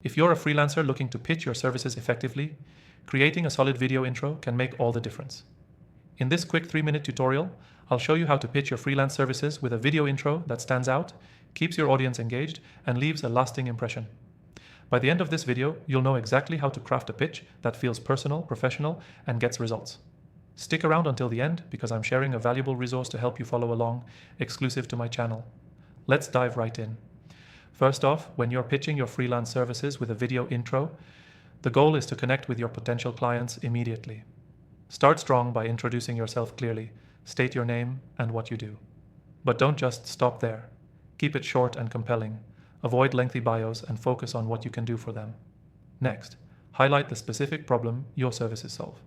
If you're a freelancer looking to pitch your services effectively, creating a solid video intro can make all the difference. In this quick 3-minute tutorial, I'll show you how to pitch your freelance services with a video intro that stands out, keeps your audience engaged, and leaves a lasting impression. By the end of this video, you'll know exactly how to craft a pitch that feels personal, professional, and gets results. Stick around until the end because I'm sharing a valuable resource to help you follow along, exclusive to my channel. Let's dive right in. First off, when you're pitching your freelance services with a video intro, the goal is to connect with your potential clients immediately. Start strong by introducing yourself clearly, state your name and what you do. But don't just stop there. Keep it short and compelling. Avoid lengthy bios and focus on what you can do for them. Next, highlight the specific problem your services solve.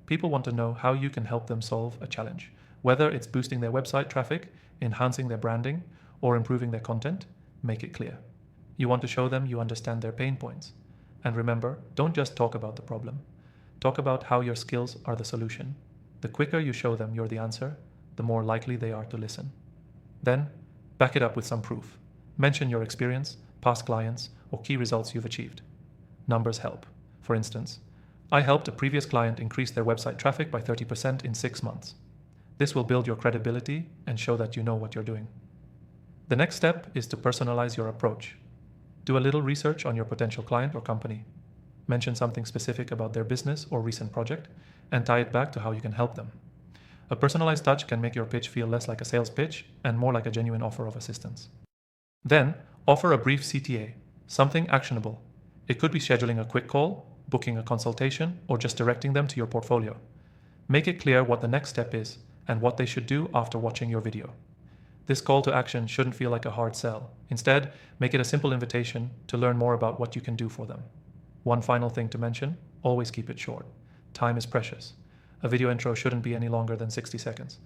People want to know how you can help them solve a challenge, whether it's boosting their website traffic, enhancing their branding, or improving their content. Make it clear. You want to show them you understand their pain points. And remember, don't just talk about the problem. Talk about how your skills are the solution. The quicker you show them you're the answer, the more likely they are to listen. Then, back it up with some proof. Mention your experience, past clients, or key results you've achieved. Numbers help. For instance, I helped a previous client increase their website traffic by 30% in 6 months. This will build your credibility and show that you know what you're doing. The next step is to personalize your approach. Do a little research on your potential client or company. Mention something specific about their business or recent project, and tie it back to how you can help them. A personalized touch can make your pitch feel less like a sales pitch and more like a genuine offer of assistance. Then, offer a brief CTA, something actionable. It could be scheduling a quick call, booking a consultation, or just directing them to your portfolio. Make it clear what the next step is and what they should do after watching your video. This call to action shouldn't feel like a hard sell. Instead, make it a simple invitation to learn more about what you can do for them. One final thing to mention, always keep it short. Time is precious. A video intro shouldn't be any longer than 60 seconds.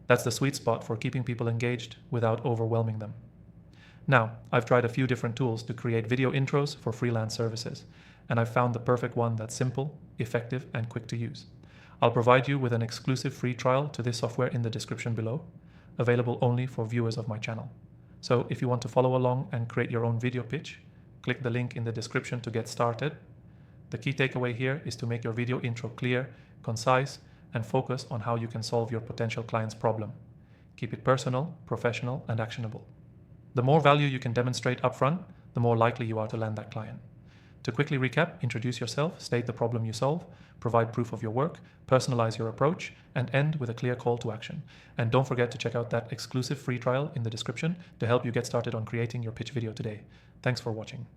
That's the sweet spot for keeping people engaged without overwhelming them. Now, I've tried a few different tools to create video intros for freelance services, and I've found the perfect one that's simple, effective, and quick to use. I'll provide you with an exclusive free trial to this software in the description below, available only for viewers of my channel. So if you want to follow along and create your own video pitch, click the link in the description to get started. The key takeaway here is to make your video intro clear, concise, and focus on how you can solve your potential client's problem. Keep it personal, professional, and actionable. The more value you can demonstrate upfront, the more likely you are to land that client. To quickly recap, introduce yourself, state the problem you solve, provide proof of your work, personalize your approach, and end with a clear call to action. And don't forget to check out that exclusive free trial in the description to help you get started on creating your pitch video today. Thanks for watching.